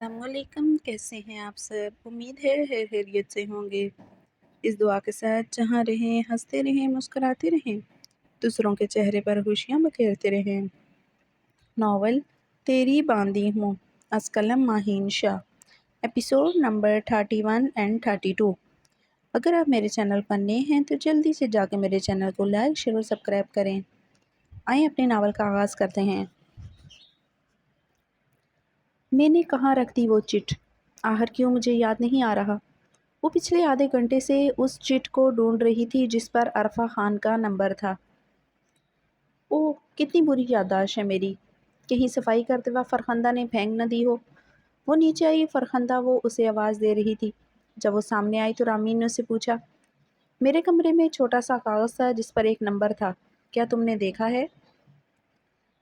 السلام علیکم، کیسے ہیں آپ سب؟ امید ہے خیر خیریت سے ہوں گے۔ اس دعا کے ساتھ جہاں رہیں ہنستے رہیں مسکراتے رہیں، دوسروں کے چہرے پر خوشیاں بکھیرتے رہیں۔ ناول تیری باندھی ہوں از قلم ماہین شاہ، ایپیسوڈ نمبر 31 اینڈ 32۔ اگر آپ میرے چینل پر نئے ہیں تو جلدی سے جا کے میرے چینل کو لائک شیئر اور سبسکرائب کریں۔ آئیں اپنے ناول کا آغاز کرتے ہیں۔ میں نے کہاں رکھ دی وہ چٹ؟ آخر کیوں مجھے یاد نہیں آ رہا؟ وہ پچھلے آدھے گھنٹے سے اس چٹ کو ڈھونڈ رہی تھی جس پر عرفہ خان کا نمبر تھا۔ اوہ، کتنی بری یادداشت ہے میری! کہیں صفائی کرتے وقت فرخندہ نے پھینک نہ دی ہو۔ وہ نیچے آئی، فرخندہ وہ اسے آواز دے رہی تھی۔ جب وہ سامنے آئی تو رامین نے اسے پوچھا، میرے کمرے میں چھوٹا سا کاغذ تھا جس پر ایک نمبر تھا، کیا تم نے دیکھا ہے؟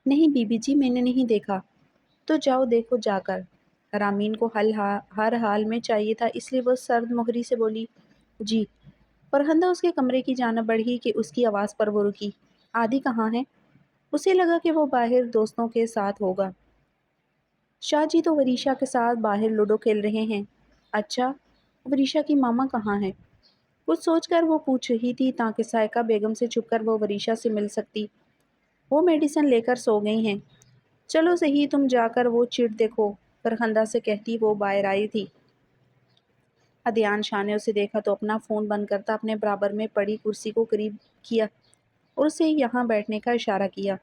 نہیں بی بی جی، میں نے نہیں دیکھا۔ تو جاؤ دیکھو جا کر۔ رامین کو ہر حال میں چاہیے تھا، اس لیے وہ سرد مہری سے بولی، جی۔ فرخندہ اس کے کمرے کی جانب بڑھی کہ اس کی آواز پر وہ رکی۔ عادی کہاں ہے؟ اسے لگا کہ وہ باہر دوستوں کے ساتھ ہوگا۔ شاہ جی تو وریشا کے ساتھ باہر لوڈو کھیل رہے ہیں۔ اچھا، وریشا کی ماما کہاں ہے؟ کچھ سوچ کر وہ پوچھ رہی تھی تاکہ سائقہ بیگم سے چھپ کر وہ وریشا سے مل سکتی۔ وہ میڈیسن لے کر سو گئی ہیں۔ چلو صحیح، تم جا کر وہ چٹ دیکھو، فرخندہ سے کہتی وہ باہر آئی تھی۔ عدیان شاہ نے اسے دیکھا تو اپنا فون بند کرتا اپنے برابر میں پڑی کرسی کو قریب کیا اور اسے یہاں بیٹھنے کا اشارہ کیا۔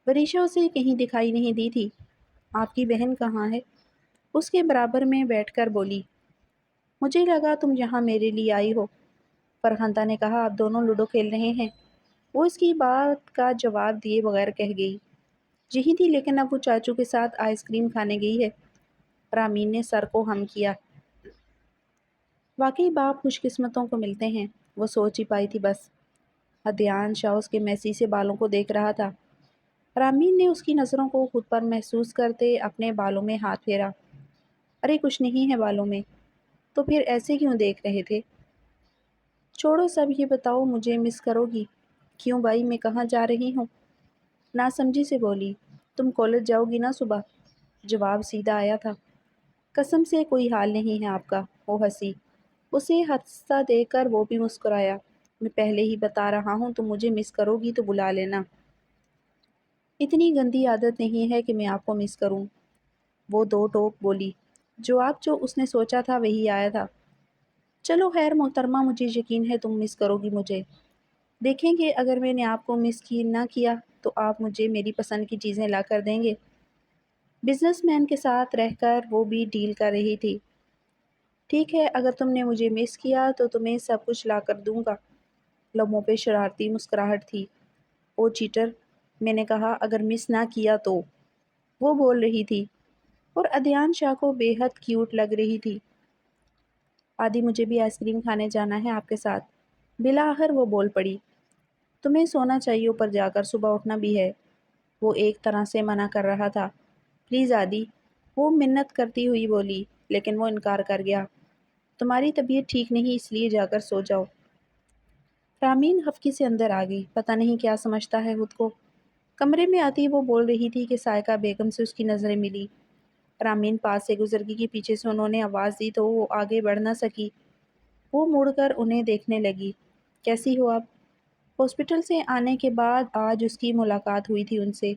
وریشا اسے کہیں دکھائی نہیں دی تھی۔ آپ کی بہن کہاں ہے؟ اس کے برابر میں بیٹھ کر بولی، مجھے لگا تم یہاں میرے لیے آئی ہو۔ فرخندہ نے کہا، آپ دونوں لوڈو کھیل رہے ہیں؟ وہ اس کی بات کا جواب دیے بغیر کہہ گئی، یہی تھی، لیکن اب وہ چاچو کے ساتھ آئس کریم کھانے گئی ہے۔ رامین نے سر کو ہم کیا۔ واقعی باپ خوش قسمتوں کو ملتے ہیں، وہ سوچ ہی پائی تھی بس۔ عدیان شاہ اس کے میسی سے بالوں کو دیکھ رہا تھا۔ رامین نے اس کی نظروں کو خود پر محسوس کرتے اپنے بالوں میں ہاتھ پھیرا۔ ارے کچھ نہیں ہے بالوں میں، تو پھر ایسے کیوں دیکھ رہے تھے؟ چھوڑو سب، یہ بتاؤ مجھے مس کرو گی؟ کیوں بھائی، میں کہاں جا رہی ہوں؟ ناسمجھی سے بولی، تم کالج جاؤ گی نا صبح؟ جواب سیدھا آیا تھا۔ قسم سے کوئی حال نہیں ہے آپ کا، وہ ہنسی۔ اسے ہنستا دیکھ کر وہ بھی مسکرایا۔ میں پہلے ہی بتا رہا ہوں، تم مجھے مس کرو گی تو بلا لینا۔ اتنی گندی عادت نہیں ہے کہ میں آپ کو مس کروں، وہ دو ٹوک بولی۔ جواب جو اس نے سوچا تھا وہی آیا تھا۔ چلو خیر محترمہ، مجھے یقین ہے تم مس کرو گی مجھے۔ دیکھیں گے اگر میں نے آپ کو مس نہ کیا تو آپ مجھے میری پسند کی چیزیں لا کر دیں گے۔ بزنس مین کے ساتھ رہ کر وہ بھی ڈیل کر رہی تھی۔ ٹھیک ہے، اگر تم نے مجھے مس کیا تو تمہیں سب کچھ لا کر دوں گا۔ لبوں پہ شرارتی مسکراہٹ تھی۔ او چیٹر، میں نے کہا اگر مس نہ کیا تو، وہ بول رہی تھی اور عدیان شاہ کو بے حد کیوٹ لگ رہی تھی۔ آدھی مجھے بھی آئس کریم کھانے جانا ہے آپ کے ساتھ۔ بالآخر وہ بول پڑی، تمہیں سونا چاہیے، اوپر جا کر صبح اٹھنا بھی ہے۔ وہ ایک طرح سے منع کر رہا تھا۔ پلیز آدی، وہ منت کرتی ہوئی بولی، لیکن وہ انکار کر گیا۔ تمہاری طبیعت ٹھیک نہیں، اس لیے جا کر سو جاؤ۔ رامین خفگی سے اندر آ گئی، پتہ نہیں کیا سمجھتا ہے خود کو۔ کمرے میں آتی وہ بول رہی تھی کہ سائقہ بیگم سے اس کی نظریں ملی۔ رامین پاس سے گزر گئی کہ پیچھے سے انہوں نے آواز دی تو وہ آگے بڑھ نہ سکی۔ وہ مڑ کر انہیں دیکھنے لگی۔ کیسی ہو آپ؟ ہاسپٹل سے آنے کے بعد آج اس کی ملاقات ہوئی تھی ان سے،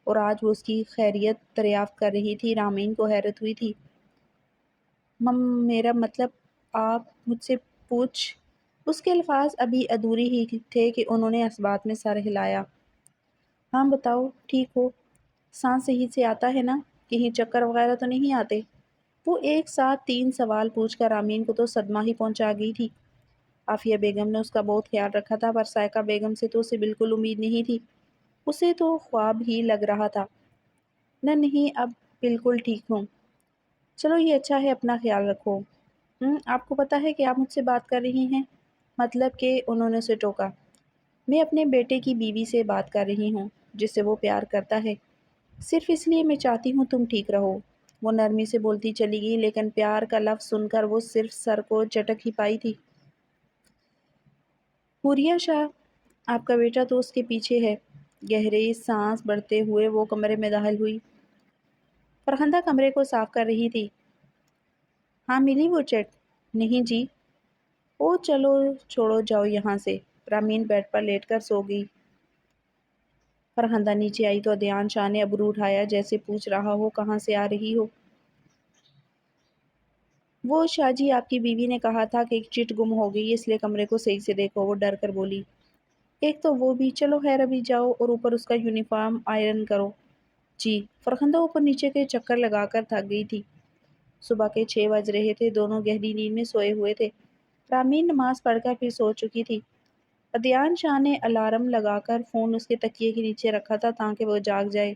اور آج وہ اس کی خیریت دریافت کر رہی تھی۔ رامین کو حیرت ہوئی تھی۔ میرا مطلب آپ مجھ سے پوچھ۔ اس کے الفاظ ابھی ادھوری ہی تھے کہ انہوں نے اس بات میں سر ہلایا۔ ہاں بتاؤ، ٹھیک ہو؟ سانس صحیح سے آتا ہے نا؟ کہیں چکر وغیرہ تو نہیں آتے؟ وہ ایک ساتھ 3 سوال پوچھ کر رامین کو تو صدمہ ہی پہنچا گئی تھی۔ عافیہ بیگم نے اس کا بہت خیال رکھا تھا، پر سائقہ بیگم سے تو اسے بالکل امید نہیں تھی۔ اسے تو خواب ہی لگ رہا تھا۔ نہیں، اب بالکل ٹھیک ہوں۔ چلو یہ اچھا ہے، اپنا خیال رکھو۔ آپ کو پتہ ہے کہ آپ مجھ سے بات کر رہی ہیں؟ مطلب کہ انہوں نے اسے ٹوکا۔ میں اپنے بیٹے کی بیوی سے بات کر رہی ہوں، جس سے وہ پیار کرتا ہے۔ صرف اس لیے میں چاہتی ہوں تم ٹھیک رہو۔ وہ نرمی سے بولتی چلی گئی، لیکن پیار کا لفظ سن کر وہ صرف سر کو چٹک ہی پائی تھی۔ حوریہ شاہ، آپ کا بیٹا تو اس کے پیچھے ہے۔ گہری سانس بھرتے ہوئے وہ کمرے میں داخل ہوئی۔ فرحندہ کمرے کو صاف کر رہی تھی۔ ہاں ملی وہ چیٹ؟ نہیں جی۔ او چلو چھوڑو جاؤ یہاں سے۔ رامین بیڈ پر لیٹ کر سو گئی۔ فرحندہ نیچے آئی تو عدیان شاہ نے ابرو اٹھایا جیسے پوچھ رہا ہو کہاں سے آ رہی ہو۔ وہ شاہ جی آپ کی بیوی نے کہا تھا کہ ایک چٹ گم ہو گئی اس لیے کمرے کو صحیح سے دیکھو، وہ ڈر کر بولی۔ ایک تو وہ بھی، چلو خیر ابھی جاؤ اور اوپر اس کا یونیفارم آئرن کرو۔ جی۔ فرخندہ اوپر نیچے کے چکر لگا کر تھک گئی تھی۔ صبح کے 6 بج رہے تھے، دونوں گہری نیند میں سوئے ہوئے تھے۔ رامین نماز پڑھ کر پھر سو چکی تھی۔ عدیان شاہ نے الارم لگا کر فون اس کے تکیے کے نیچے رکھا تھا تاکہ وہ جاگ جائے۔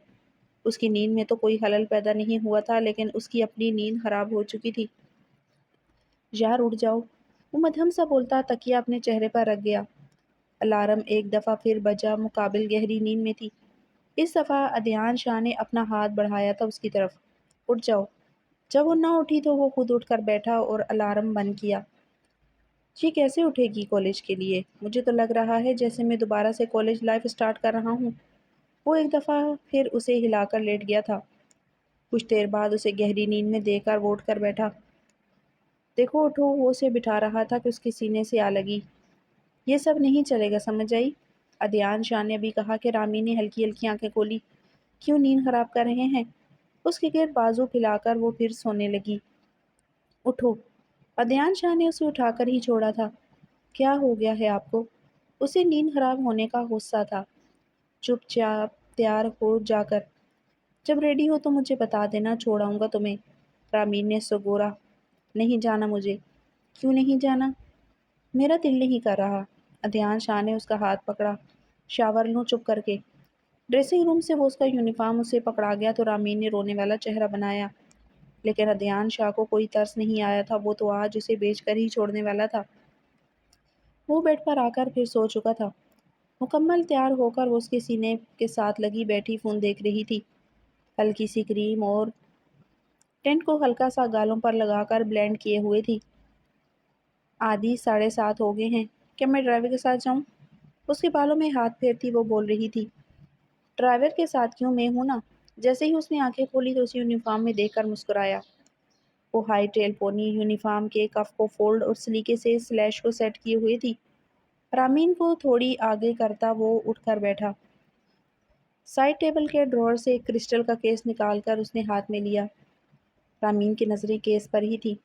اس کی نیند میں تو کوئی خلل پیدا نہیں ہوا تھا لیکن اس کی اپنی نیند خراب ہو چکی تھی۔ یار اٹھ جاؤ، وہ مدھم سا بولتا تکیہ اپنے چہرے پر رکھ گیا۔ الارم ایک دفعہ پھر بجا، مقابل گہری نیند میں تھی۔ اس دفعہ عدیان شاہ نے اپنا ہاتھ بڑھایا تھا اس کی طرف۔ اٹھ جاؤ۔ جب وہ نہ اٹھی تو وہ خود اٹھ کر بیٹھا اور الارم بند کیا۔ یہ کیسے اٹھے گی کالج کے لیے؟ مجھے تو لگ رہا ہے جیسے میں دوبارہ سے کالج لائف سٹارٹ کر رہا ہوں۔ وہ ایک دفعہ پھر اسے ہلا کر لیٹ گیا تھا۔ کچھ دیر بعد اسے گہری نیند میں دیکھ کر وہ اٹھ کر بیٹھا۔ دیکھو اٹھو، وہ اسے بٹھا رہا تھا کہ اس کے سینے سے آ لگی۔ یہ سب نہیں چلے گا، سمجھ آئی؟ عدیان شاہ نے بھی کہا کہ رامین نے ہلکی ہلکی آنکھیں کھولی۔ کیوں نیند خراب کر رہے ہیں؟ اس کے گرد بازو پھیلا کر وہ پھر سونے لگی۔ اٹھو۔ عدیان شاہ نے اسے اٹھا کر ہی چھوڑا تھا۔ کیا ہو گیا ہے آپ کو؟ اسے نیند خراب ہونے کا غصہ تھا۔ چپ چاپ تیار ہو جا کر، جب ریڈی ہو تو مجھے بتا دینا، چھوڑ آؤں گا تمہیں۔ رامین نے سگورا۔ نہیں جانا مجھے۔ کیوں نہیں جانا؟ میرا دل نہیں کر رہا۔ عدیان شاہ نے اس کا ہاتھ پکڑا۔ شاور لوں چپ کر کے۔ ڈریسنگ روم سے وہ اس کا یونیفارم اسے پکڑا گیا تو رامین نے رونے والا چہرہ بنایا، لیکن عدیان شاہ کو کوئی ترس نہیں آیا تھا، وہ تو آج اسے بیچ کر ہی چھوڑنے والا تھا۔ وہ بیڈ پر آ کر پھر سو چکا تھا۔ مکمل تیار ہو کر وہ اس کے سینے کے ساتھ لگی بیٹھی فون دیکھ رہی تھی۔ ہلکی سی کریم اور ٹینٹ کو ہلکا سا گالوں پر لگا کر بلینڈ کیے ہوئے تھی۔ آدھی 7:30 ہو گئے ہیں، کیا میں ڈرائیور کے ساتھ جاؤں؟ اس کے بالوں میں ہاتھ پھیرتی وہ بول رہی تھی۔ ڈرائیور کے ساتھ کیوں، میں ہوں نا۔ جیسے ہی اس نے آنکھیں کھولی تو اسی یونیفارم میں دیکھ کر مسکرایا۔ وہ ہائی ٹیل پونی یونیفارم کے کف کو فولڈ اور سلیقے سے سلیش کو سیٹ کیے ہوئے تھی۔ رامین کو تھوڑی آگے کرتا وہ اٹھ کر بیٹھا۔ سائڈ ٹیبل کے ڈراور سے ایک کرسٹل کا کیس نکال کر اس نے ہاتھ میں لیا۔ رامین کی نظریں کیس پر ہی تھی۔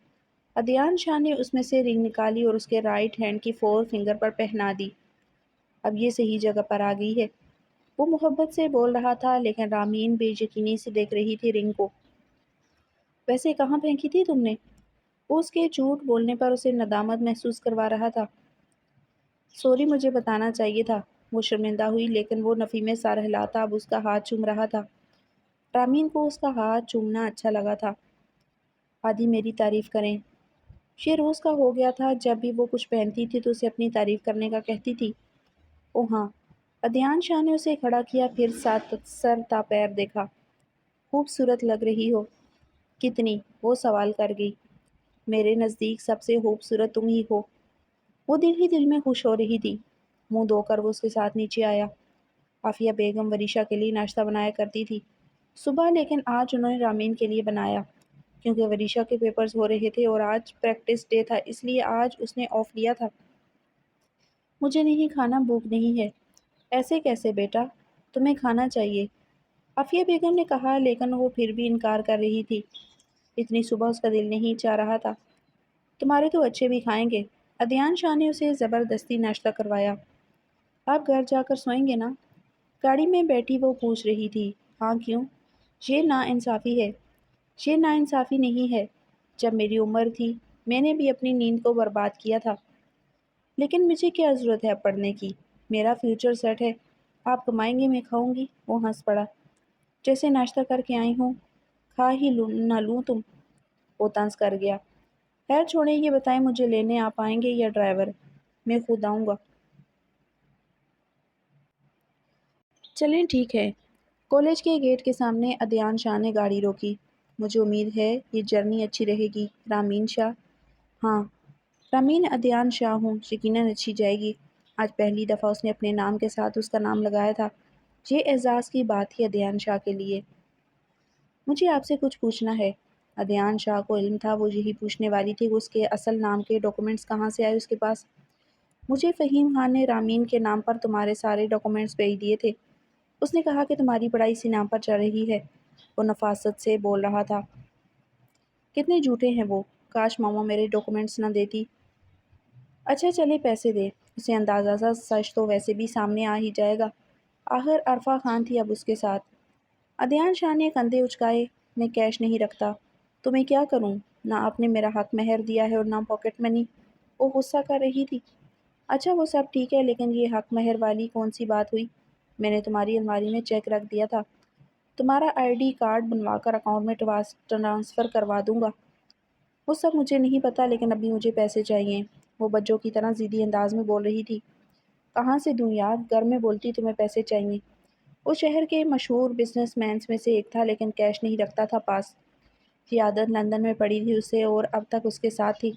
عدیان شاہ نے اس میں سے رنگ نکالی اور اس کے رائٹ ہینڈ کی 4 فنگر پر پہنا دی۔ اب یہ صحیح جگہ پر آ گئی ہے، وہ محبت سے بول رہا تھا، لیکن رامین بے یقینی سے دیکھ رہی تھی رنگ کو۔ ویسے کہاں پھینکی تھی تم نے؟ وہ اس کے جھوٹ بولنے پر اسے ندامت محسوس کروا رہا تھا۔ سوری، مجھے بتانا چاہیے تھا۔ وہ شرمندہ ہوئی لیکن وہ نفی میں سر ہلاتا اب اس کا ہاتھ چوم رہا تھا۔ رامین کو اس کا ہاتھ چومنا اچھا لگا تھا۔ آدھی میری تعریف کریں۔ یہ روز کا ہو گیا تھا، جب بھی وہ کچھ پہنتی تھی تو اسے اپنی تعریف کرنے کا کہتی تھی۔ او ہاں۔ عدیان شاہ نے اسے کھڑا کیا، پھر سر تا پیر دیکھا۔ خوبصورت لگ رہی ہو۔ کتنی؟ وہ سوال کر گئی۔ میرے نزدیک سب سے خوبصورت تم ہی ہو۔ وہ دل ہی دل میں خوش ہو رہی تھی۔ منہ دھو کر وہ اس کے ساتھ نیچے آیا۔ عافیہ بیگم وریشا کے لیے ناشتہ بنایا کرتی تھی صبح، لیکن آج انہوں نے رامین کے لیے بنایا کیونکہ وریشا کے پیپرز ہو رہے تھے اور آج پریکٹس ڈے تھا، اس لیے آج اس نے آف لیا تھا۔ مجھے نہیں کھانا، بھوک نہیں ہے۔ ایسے کیسے بیٹا؟ تمہیں کھانا چاہیے، عافیہ بیگم نے کہا، لیکن وہ پھر بھی انکار کر رہی تھی۔ اتنی صبح اس کا دل نہیں چاہ رہا تھا۔ تمہارے تو اچھے بھی کھائیں گے۔ عدیان شاہ نے اسے زبردستی ناشتہ کروایا۔ آپ گھر جا کر سوئیں گے نا؟ گاڑی میں بیٹھی وہ پوچھ رہی تھی۔ ہاں کیوں؟ یہ ناانصافی ہے۔ یہ ناانصافی نہیں ہے۔ جب میری عمر تھی میں نے بھی اپنی نیند کو برباد کیا تھا، لیکن مجھے کیا ضرورت ہے اب پڑھنے کی؟ میرا فیوچر سیٹ ہے۔ آپ کمائیں گے، میں کھاؤں گی۔ وہ ہنس پڑا۔ جیسے ناشتہ کر کے آئی ہوں، کھا ہی نہ لوں تم؟ وہ طنز کر گیا۔ خیر چھوڑیں، یہ بتائیں مجھے لینے آپ آئیں گے یا ڈرائیور؟ میں خود آؤں گا۔ چلیں ٹھیک ہے۔ کالج کے گیٹ کے سامنے عدیان شاہ نے گاڑی روکی۔ مجھے امید ہے یہ جرنی اچھی رہے گی۔ رامین شاہ؟ ہاں، رامین عدیان شاہ ہوں، یقیناً اچھی جائے گی۔ آج پہلی دفعہ اس نے اپنے نام کے ساتھ اس کا نام لگایا تھا۔ یہ اعزاز کی بات تھی عدیان شاہ کے لیے۔ مجھے آپ سے کچھ پوچھنا ہے۔ ادیان شاہ کو علم تھا وہ یہی پوچھنے والی تھی کہ اس کے اصل نام کے ڈاکومنٹس کہاں سے آئے اس کے پاس۔ مجھے فہیم خان نے رامین کے نام پر تمہارے سارے ڈاکومنٹس بھیج دیے تھے۔ اس نے کہا کہ تمہاری پڑھائی اسی نام پر چل رہی ہے۔ وہ نفاست سے بول رہا تھا۔ کتنے جھوٹے ہیں وہ، کاش ماما میرے ڈاکومنٹس نہ دیتی۔ اچھا چلے پیسے دے، اسے اندازہ تھا سچ تو ویسے بھی سامنے آ ہی جائے گا، آخر عرفہ خان تھی اب اس کے ساتھ۔ ادیان شاہ نے کندھے اچکائے، میں کیش نہیں رکھتا، تو میں کیا کروں؟ نہ آپ نے میرا حق مہر دیا ہے اور نہ پاکٹ منی۔ وہ غصہ کر رہی تھی۔ اچھا وہ سب ٹھیک ہے لیکن یہ حق مہر والی کون سی بات ہوئی؟ میں نے تمہاری الماری میں چیک رکھ دیا تھا، تمہارا آئی ڈی کارڈ بنوا کر اکاؤنٹ میں ٹرانسفر کروا دوں گا۔ وہ سب مجھے نہیں پتا لیکن ابھی مجھے پیسے چاہیے۔ وہ بچوں کی طرح ضدی انداز میں بول رہی تھی۔ کہاں سے دوں یار، گھر میں بولتی تمہیں پیسے چاہیے۔ وہ شہر کے مشہور بزنس مینس میں سے ایک تھا لیکن کیش نہیں رکھتا تھا پاس۔ یہ عادت لندن میں پڑی تھی اسے اور اب تک اس کے ساتھ تھی۔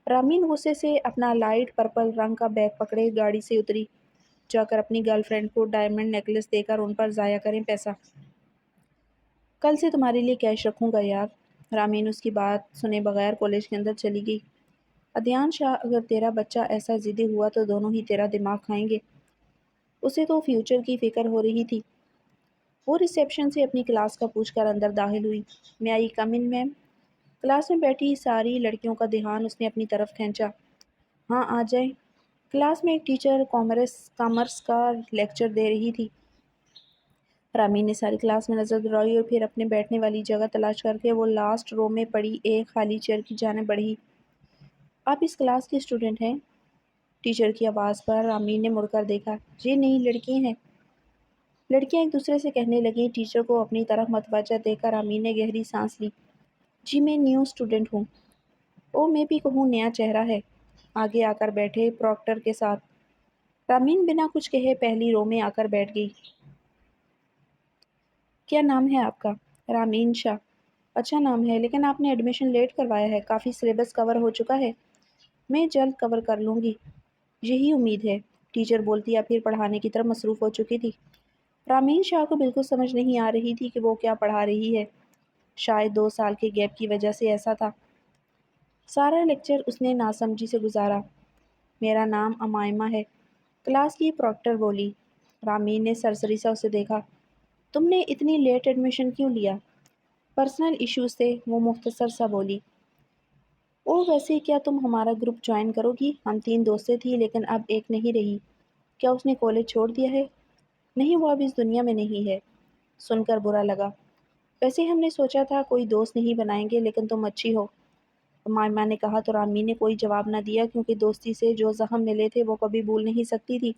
رامین غصے سے اپنا لائٹ پرپل رنگ کا بیگ پکڑے گاڑی سے اتری۔ جا کر اپنی گرل فرینڈ کو ڈائمنڈ نیکلس دے کر ان پر ضائع کریں پیسہ۔ کل سے تمہارے لیے کیش رکھوں گا یار۔ رامین اس کی بات سنے بغیر کالج کے اندر چلی گئی۔ ادیان شاہ اگر تیرا بچہ ایسا ضدی ہوا تو دونوں ہی تیرا دماغ کھائیں گے۔ اسے تو فیوچر کی فکر ہو رہی تھی۔ وہ ریسیپشن سے اپنی کلاس کا پوچھ کر اندر داخل ہوئی۔ میں آئی کم ان میم؟ کلاس میں بیٹھی ساری لڑکیوں کا دھیان اس نے اپنی طرف کھینچا۔ ہاں آ جائیں۔ کلاس میں ایک ٹیچر کامرس کا لیکچر دے رہی تھی۔ رامین نے ساری کلاس میں نظر دوڑائی اور پھر اپنے بیٹھنے والی جگہ تلاش کر کے وہ لاسٹ رو میں پڑی ایک خالی چیئر کی جانب بڑھی۔ آپ اس کلاس کے اسٹوڈنٹ ہیں؟ ٹیچر کی آواز پر رامین نے مڑ کر دیکھا۔ یہ نہیں لڑکی ہیں۔ لڑکیاں ایک دوسرے سے کہنے لگیں۔ ٹیچر کو اپنی طرف متوجہ دیکھ کر رامین نے گہری سانس لی۔ جی میں نیو اسٹوڈنٹ ہوں۔ او میں بھی کہوں نیا چہرہ ہے۔ آگے آ کر بیٹھے پروکٹر کے ساتھ۔ رامین بنا کچھ کہے پہلی رو میں آ کر بیٹھ گئی۔ کیا نام ہے آپ کا؟ رامین شاہ۔ اچھا نام ہے لیکن آپ نے ایڈمیشن لیٹ کروایا ہے، کافی سلیبس کور ہو چکا ہے۔ میں جلد کور کر لوں گی، یہی امید ہے، ٹیچر بولتی یا پھر پڑھانے کی طرف مصروف ہو چکی تھی۔ رامین شاہ کو بالکل سمجھ نہیں آ رہی تھی کہ وہ کیا پڑھا رہی ہے۔ شاید 2 سال کے گیپ کی وجہ سے ایسا تھا۔ سارا لیکچر اس نے ناسمجھی سے گزارا۔ میرا نام امائمہ ہے، کلاس کی پروکٹر بولی۔ رامین نے سرسری سا اسے دیکھا۔ تم نے اتنی لیٹ ایڈمیشن کیوں لیا؟ پرسنل ایشوز تھے، وہ مختصر سا بولی۔ او ویسے کیا تم ہمارا گروپ جوائن کرو گی؟ ہم 3 دوستیں تھیں لیکن اب ایک نہیں رہی۔ کیا اس نے کالج چھوڑ دیا ہے؟ نہیں وہ اب اس دنیا میں نہیں ہے۔ سن کر برا لگا۔ ویسے ہم نے سوچا تھا کوئی دوست نہیں بنائیں گے لیکن تم اچھی ہو، امائمہ نے کہا تو رامین نے کوئی جواب نہ دیا کیونکہ دوستی سے جو زخم ملے تھے وہ کبھی بھول نہیں سکتی تھی۔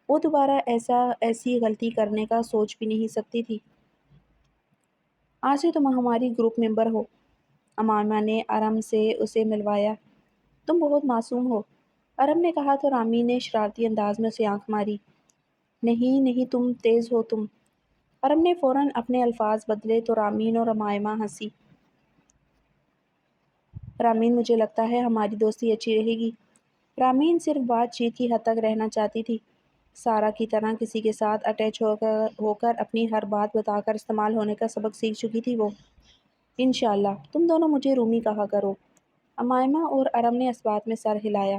وہ دوبارہ ایسی غلطی کرنے کا سوچ بھی نہیں سکتی تھی۔ آج سے تم ہماری گروپ ممبر ہو، امائمہ نے ارم سے اسے ملوایا۔ تم بہت معصوم ہو، ارم نے کہا تو رامین نے شرارتی انداز میں اسے آنکھ ماری۔ نہیں نہیں تم تیز ہو تم۔ ارم نے فوراً اپنے الفاظ بدلے تو رامین اور امائمہ ہنسی۔ رامین مجھے لگتا ہے ہماری دوستی اچھی رہے گی۔ رامین صرف بات چیت کی حد تک رہنا چاہتی تھی۔ سارا کی طرح کسی کے ساتھ اٹیچ ہو کر اپنی ہر بات بتا کر استعمال ہونے کا سبق سیکھ چکی تھی وہ۔ انشاءاللہ تم دونوں مجھے رومی کہا کرو، امائمہ اور ارم نے اس بات میں سر ہلایا۔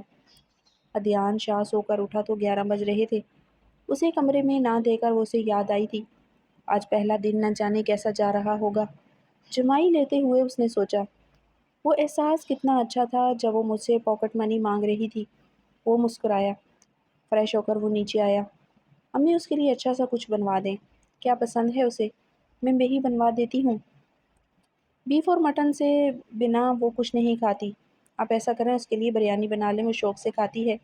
ادیان شاہ سو کر اٹھا تو 11 بج رہے تھے۔ اسے کمرے میں نہ دے کر وہ اسے یاد آئی تھی۔ آج پہلا دن نہ جانے کیسا جا رہا ہوگا، جمائی لیتے ہوئے اس نے سوچا۔ وہ احساس کتنا اچھا تھا جب وہ مجھ سے پاکٹ منی مانگ رہی تھی۔ وہ مسکرایا۔ فریش ہو کر وہ نیچے آیا۔ امی اس کے لیے اچھا سا کچھ بنوا دیں، کیا پسند ہے اسے؟ میں وہی بنوا دیتی ہوں۔ بیف اور مٹن سے بنا وہ کچھ نہیں کھاتی۔ آپ ایسا کریں اس کے لیے بریانی بنا لیں، وہ شوق سے کھاتی ہے۔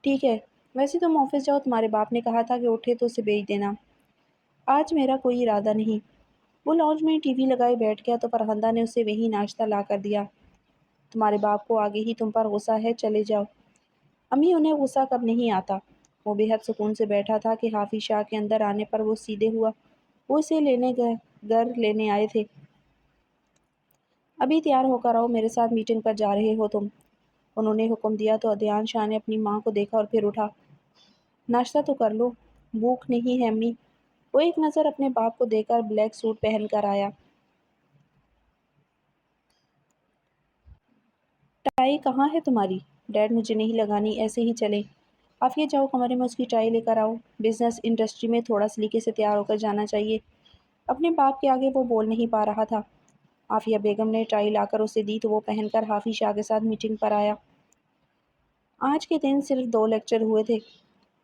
ٹھیک ہے، ویسے تم آفس جاؤ، تمہارے باپ نے کہا تھا کہ اٹھے تو اسے بھیج دینا۔ آج میرا کوئی ارادہ نہیں۔ وہ لاؤنج میں ٹی وی لگائے بیٹھ گیا تو فرخندہ نے اسے وہی ناشتہ لا کر دیا۔ تمہارے باپ کو آگے ہی تم پر غصہ ہے، چلے جاؤ۔ امی انہیں غصہ کب نہیں آتا۔ وہ بے حد سکون سے بیٹھا تھا کہ حافظ شاہ کے اندر آنے پر وہ سیدھے ہوا۔ وہ اسے گھر لینے آئے تھے۔ ابھی تیار ہو کر آؤ، میرے ساتھ میٹنگ پر جا رہے ہو تم، انہوں نے حکم دیا تو ادیان شاہ نے اپنی ماں کو دیکھا اور پھر اٹھا۔ ناشتہ تو کر لو، بھوک نہیں ہے امی۔ وہ ایک نظر اپنے باپ کو دے کر بلیک سوٹ پہن کر آیا۔ ٹائی کہاں ہے تمہاری؟ ڈیڈ مجھے نہیں لگانی، ایسے ہی چلیں۔ عافیہ جاؤ کمرے میں اس کی ٹائی لے کر آؤ، بزنس انڈسٹری میں تھوڑا سلیقے سے تیار ہو کر جانا چاہیے۔ اپنے باپ کے آگے وہ بول نہیں پا رہا تھا۔ عافیہ بیگم نے ٹائی لا کر اسے دی تو وہ پہن کر حافظ شاہ کے ساتھ میٹنگ پر آیا۔ آج کے دن صرف 2 لیکچر ہوئے تھے۔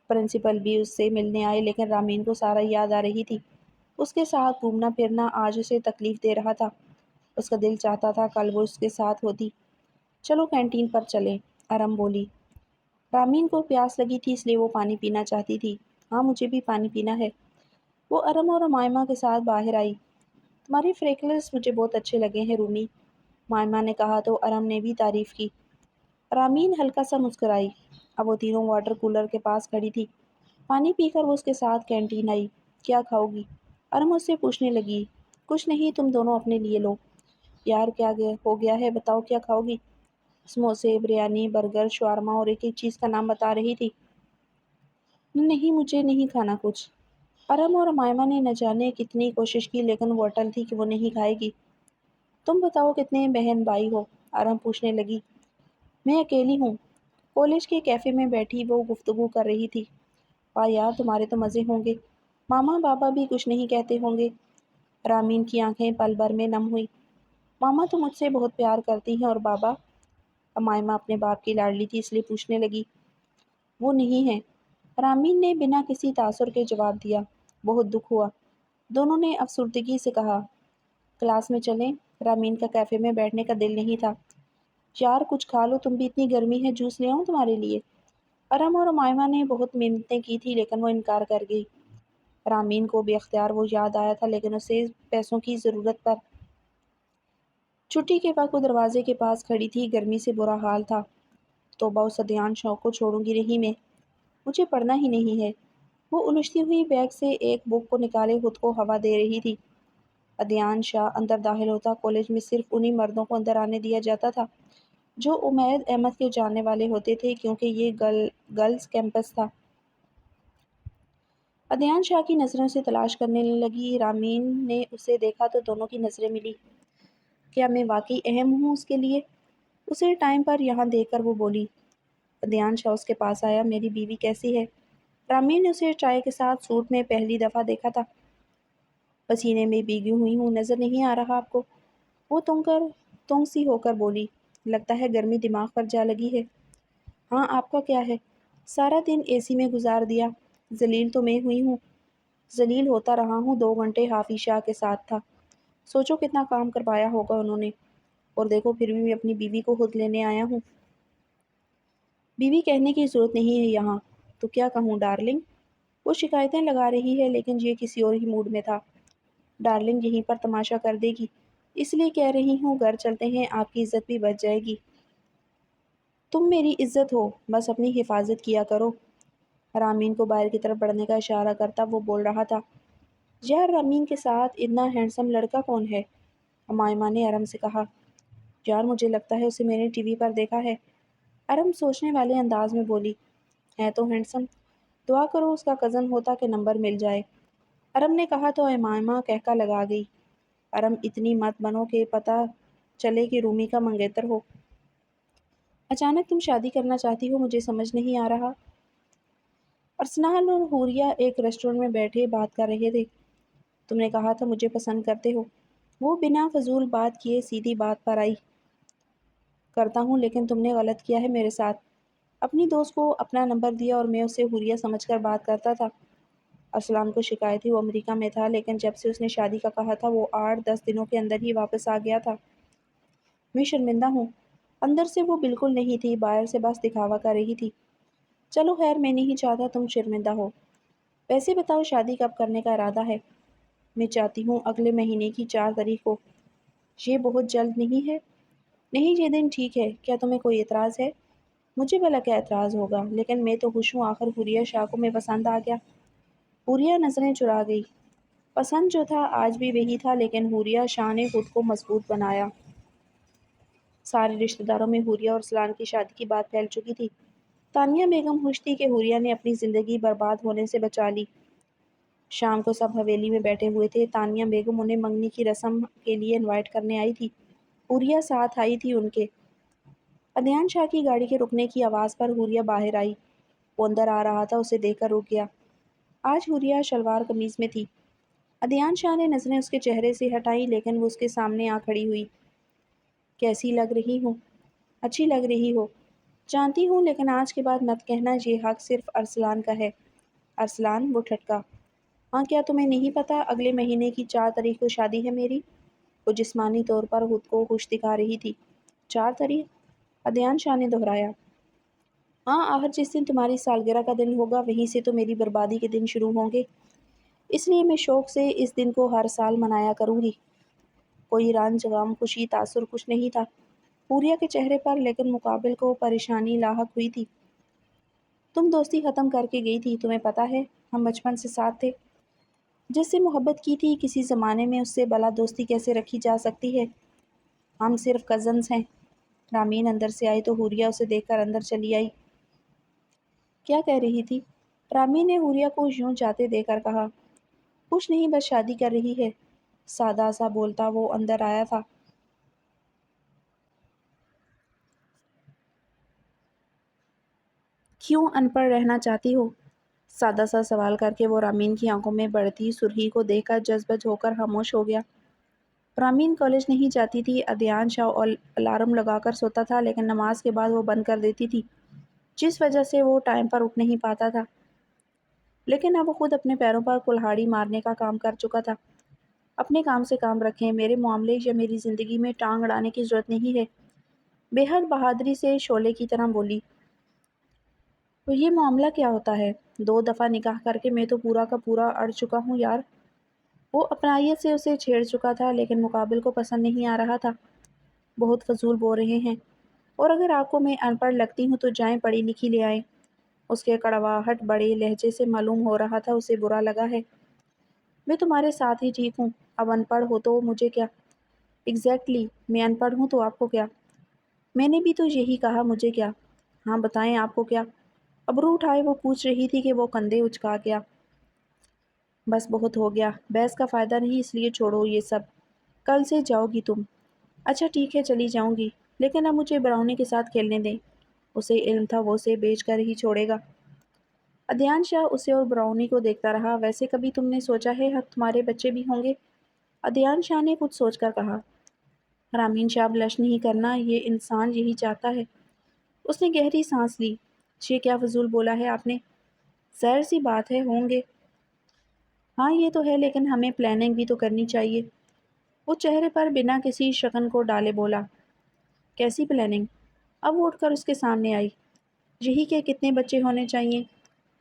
پرنسپل بھی اس سے ملنے آئے لیکن رامین کو سارا یاد آ رہی تھی۔ اس کے ساتھ گھومنا پھرنا آج اسے تکلیف دے رہا تھا۔ اس کا دل چاہتا تھا کل وہ اس کے ساتھ ہوتی۔ چلو کینٹین پر چلیں، ارم بولی۔ رامین کو پیاس لگی تھی اس لیے وہ پانی پینا چاہتی تھی۔ ہاں مجھے بھی پانی پینا ہے۔ وہ ارم اور مائمہ کے ساتھ باہر آئی۔ تمہارے فریکلز مجھے بہت اچھے لگے ہیں رومی، مائمہ نے کہا تو ارم نے بھی تعریف کی۔ رامین ہلکا سا مسکرائی۔ اب وہ تینوں واٹر کولر کے پاس کھڑی تھی۔ پانی پی کر وہ اس کے ساتھ کینٹین آئی۔ کیا کھاؤ گی؟ ارم اس سے پوچھنے لگی۔ کچھ نہیں، تم دونوں اپنے لیے لو۔ یار کیا ہو گیا ہے، بتاؤ کیا کھاؤ گی؟ سموسے، بریانی، برگر، شاورما اور ایک ایک چیز کا نام بتا رہی تھی۔ نہیں مجھے نہیں کھانا کچھ۔ ارم اور مائمہ نے نہ جانے کتنی کوشش کی لیکن وہ اٹل تھی کہ وہ نہیں کھائے گی۔ تم بتاؤ کتنے بہن بھائی ہو؟ ارم پوچھنے لگی۔ میں اکیلی ہوں۔ کالج کے کیفے میں بیٹھی وہ گفتگو کر رہی تھی۔ واہ یار تمہارے تو مزے ہوں گے، ماما بابا بھی کچھ نہیں کہتے ہوں گے؟ رامین کی آنکھیں پل بھر میں نم ہوئی۔ ماما تو مجھ سے بہت پیار کرتی ہیں اور بابا؟ مائمہ اپنے باپ کی لاڈلی تھی اس لیے پوچھنے لگی۔ وہ نہیں ہے، رامین نے بنا کسی تاثر کے جواب دیا۔ بہت دکھ ہوا، دونوں نے افسردگی سے کہا۔ کلاس میں چلیں؟ رامین کا کیفے میں بیٹھنے کا دل نہیں تھا۔ یار کچھ کھا لو، تم بھی، اتنی گرمی ہے، جوس لے آؤں تمہارے لیے؟ ارم اور مائمہ نے بہت منتیں کی تھی لیکن وہ انکار کر گئی۔ رامین کو بے اختیار وہ یاد آیا تھا لیکن اسے پیسوں کی ضرورت پر۔ چھٹی کے وقت وہ دروازے کے پاس کھڑی تھی، گرمی سے برا حال تھا۔ توبہ اس ادھیان شوق کو چھوڑوں گی نہیں میں، مجھے پڑھنا ہی نہیں ہے۔ وہ الجھتی ہوئی بیگ سے ایک بک کو نکالے خود کو ہوا دے رہی تھی۔ ادھیان شاہ اندر داخل ہوتا کالج میں صرف انہی مردوں کو اندر آنے دیا جاتا تھا جو عمید احمد کے جاننے والے ہوتے تھے کیونکہ یہ گرلز کیمپس تھا۔ ادھیان شاہ کی نظروں سے تلاش کرنے لگی۔ رامین نے اسے دیکھا تو دونوں کی نظریں ملی۔ کیا میں واقعی اہم ہوں اس کے لیے؟ اسے ٹائم پر یہاں دیکھ کر وہ بولی۔ ادھیان شاہ اس کے پاس آیا۔ میری بیوی کیسی ہے؟ رامین نے اسے چائے کے ساتھ سوٹ میں پہلی دفعہ دیکھا تھا۔ پسینے میں بھیگی ہوئی ہوں، نظر نہیں آ رہا آپ کو؟ وہ تنگ سی ہو کر بولی۔ لگتا ہے گرمی دماغ پر جا لگی ہے۔ ہاں آپ کا کیا ہے؟ سارا دن اے سی میں گزار دیا، ذلیل تو میں ہوئی ہوں۔ ذلیل ہوتا رہا ہوں، 2 گھنٹے حافظ شاہ کے ساتھ تھا، سوچو کتنا کام کروایا ہوگا انہوں نے، اور دیکھو پھر بھی میں اپنی بیوی کو خود لینے آیا ہوں۔ بیوی کہنے کی ضرورت نہیں ہے یہاں، تو کیا کہوں ڈارلنگ؟ وہ شکایتیں لگا رہی ہے لیکن یہ کسی اور ہی موڈ میں تھا۔ ڈارلنگ یہیں پر تماشا کر دے گی، اس لیے کہہ رہی ہوں گھر چلتے ہیں، آپ کی عزت بھی بچ جائے گی۔ تم میری عزت ہو، بس اپنی حفاظت کیا کرو۔ رامین کو باہر کی طرف بڑھنے کا اشارہ کرتا وہ بول رہا تھا۔ یار رامین کے ساتھ اتنا ہینڈسم لڑکا کون ہے؟ مائمہ نے ارم سے کہا۔ یار مجھے لگتا ہے اسے میں نے ٹی وی پر دیکھا ہے، ارم سوچنے والے انداز میں بولی۔ ہے تو ہینڈسم، دعا کرو اس کا کزن ہوتا کہ نمبر مل جائے، ارم نے کہا تو مائمہ کہکا لگا گئی۔ ارم اتنی مت بنو کہ پتہ چلے کہ رومی کا منگیتر ہو۔ اچانک تم شادی کرنا چاہتی ہو، مجھے سمجھ نہیں آ رہا۔ ارسلان اور حوریہ ایک ریسٹورنٹ میں بیٹھے بات کر رہے تھے۔ تم نے کہا تھا مجھے پسند کرتے ہو، وہ بنا فضول بات کیے سیدھی بات پر آئی۔ کرتا ہوں لیکن تم نے غلط کیا ہے میرے ساتھ۔ اپنی دوست کو اپنا نمبر دیا اور میں اسے حوریہ سمجھ کر بات کرتا تھا۔ ارسلان کو شکایت تھی وہ امریکہ میں تھا لیکن جب سے اس نے شادی کا کہا تھا وہ 8-10 دنوں کے اندر ہی واپس آ گیا تھا۔ میں شرمندہ ہوں۔ اندر سے وہ بالکل نہیں تھی، باہر سے بس دکھاوا کر رہی تھی۔ چلو خیر، میں نہیں چاہتا تم شرمندہ ہو۔ ویسے بتاؤ شادی کب کرنے کا ارادہ ہے؟ میں چاہتی ہوں اگلے مہینے کی 4 تاریخ کو۔ یہ بہت جلد نہیں ہے؟ نہیں یہ دن ٹھیک ہے، کیا تمہیں کوئی اعتراض ہے؟ مجھے بھلا کیا اعتراض ہوگا، لیکن میں تو خوش ہوں، آخر حوریہ شاہ کو میں پسند آ گیا۔ حوریہ نظریں چرا گئی۔ پسند جو تھا آج بھی وہی تھا لیکن حوریہ شاہ نے خود کو مضبوط بنایا۔ سارے رشتہ داروں میں حوریہ اور ارسلان کی شادی کی بات پھیل چکی تھی۔ تانیہ بیگم خوش تھی کہ حوریہ نے اپنی زندگی برباد ہونے سے بچا لی۔ شام کو سب حویلی میں بیٹھے ہوئے تھے۔ تانیہ بیگم انہیں منگنی کی رسم کے لیے انوائٹ کرنے آئی تھی۔ حوریہ ساتھ آئی تھی ان کے۔ عدنان شاہ کی گاڑی کے رکنے کی آواز پر حوریہ باہر آئی۔ وہ اندر آ رہا تھا، اسے دیکھ کر رک گیا۔ آج حوریہ شلوار قمیض میں تھی۔ عدنان شاہ نے نظریں اس کے چہرے سے ہٹائیں لیکن وہ اس کے سامنے آ کھڑی ہوئی۔ کیسی لگ رہی ہوں؟ اچھی لگ رہی ہو۔ جانتی ہوں، لیکن آج کے بعد مت کہنا یہ حق صرف ارسلان کا ہے۔ ارسلان؟ وہ ٹھٹکا۔ ہاں، کیا تمہیں نہیں پتا اگلے مہینے کی 4 تاریخ کو شادی ہے میری؟ وہ جسمانی طور پر خود کو خوش دکھا رہی تھی۔ 4 تاریخ؟ عدنان شاہ نے دہرایا۔ ہاں، آخر جس دن تمہاری سالگرہ کا دن ہوگا وہیں سے تو میری بربادی کے دن شروع ہوں گے۔ اس لیے میں شوق سے اس دن کو ہر سال منایا کروں گی۔ کوئی رنج، غم، خوشی، تاثر کچھ نہیں تھا حوریہ کے چہرے پر، لیکن مقابل کو پریشانی لاحق ہوئی تھی۔ تم دوستی ختم کر کے گئی تھی، تمہیں پتہ ہے ہم بچپن سے ساتھ تھے۔ جس سے محبت کی تھی کسی زمانے میں اس سے بلا دوستی کیسے رکھی جا سکتی ہے؟ ہم صرف کزنز ہیں۔ رامین اندر سے آئی تو حوریہ اسے دیکھ کر اندر چلی آئی۔ کیا کہہ رہی تھی؟ رامین نے حوریہ کو یوں جاتے دیکھ کر کہا۔ کچھ نہیں، بس شادی کر رہی ہے۔ سادہ سا بولتا وہ اندر آیا تھا۔ کیوں ان پڑھ رہنا چاہتی ہو؟ سادہ سا سوال کر کے وہ رامین کی آنکھوں میں بڑھتی سرخی کو دیکھ کر جذبج ہو کر خاموش ہو گیا۔ رامین کالج نہیں جاتی تھی۔ عدنان شاہ الارم لگا کر سوتا تھا لیکن نماز کے بعد وہ بند کر دیتی تھی، جس وجہ سے وہ ٹائم پر اٹھ نہیں پاتا تھا۔ لیکن اب وہ خود اپنے پیروں پر کلہاڑی مارنے کا کام کر چکا تھا۔ اپنے کام سے کام رکھیں، میرے معاملے یا میری زندگی میں ٹانگ اڑانے کی ضرورت نہیں ہے، بے حد بہادری سے شعلے کی طرح بولی۔ تو یہ معاملہ کیا ہوتا ہے؟ 2 دفعہ نکاح کر کے میں تو پورا کا پورا اڑ چکا ہوں یار۔ وہ اپنائیت سے اسے چھیڑ چکا تھا لیکن مقابل کو پسند نہیں آ رہا تھا۔ بہت فضول بول رہے ہیں، اور اگر آپ کو میں ان پڑھ لگتی ہوں تو جائیں پڑھی لکھی لے آئیں۔ اس کے کڑواہٹ بڑے لہجے سے معلوم ہو رہا تھا اسے برا لگا ہے۔ میں تمہارے ساتھ ہی ٹھیک ہوں، اب ان پڑھ ہو تو مجھے کیا؟ ایگزیکٹلی، میں ان پڑھ ہوں تو آپ کو کیا؟ میں نے بھی تو یہی کہا، مجھے کیا؟ ہاں بتائیں آپ کو کیا؟ ابرو اٹھائے وہ پوچھ رہی تھی کہ وہ کندھے اچکا گیا۔ بس بہت ہو گیا، بحث کا فائدہ نہیں، اس لیے چھوڑو یہ سب۔ کل سے جاؤ گی تم؟ اچھا ٹھیک ہے، چلی جاؤں گی، لیکن اب مجھے براؤنی کے ساتھ کھیلنے دیں۔ اسے علم تھا وہ اسے بیچ کر ہی چھوڑے گا۔ عدنان شاہ اسے اور براؤنی کو دیکھتا رہا۔ ویسے کبھی تم نے سوچا ہے تمہارے بچے بھی ہوں گے؟ عدنان شاہ نے کچھ سوچ کر کہا۔ رامین شاہ بلش نہیں کرنا، یہ انسان یہی چاہتا ہے۔ اس نے گہری سانس لی۔ یہ کیا فضول بولا ہے آپ نے؟ ظاہر سی بات ہے ہوں گے۔ ہاں یہ تو ہے، لیکن ہمیں پلاننگ بھی تو کرنی چاہیے۔ وہ چہرے پر بنا کسی شکن کو ڈالے بولا۔ کیسی پلاننگ؟ اب وہ اٹھ کر اس کے سامنے آئی۔ یہی کہ کتنے بچے ہونے چاہیے؟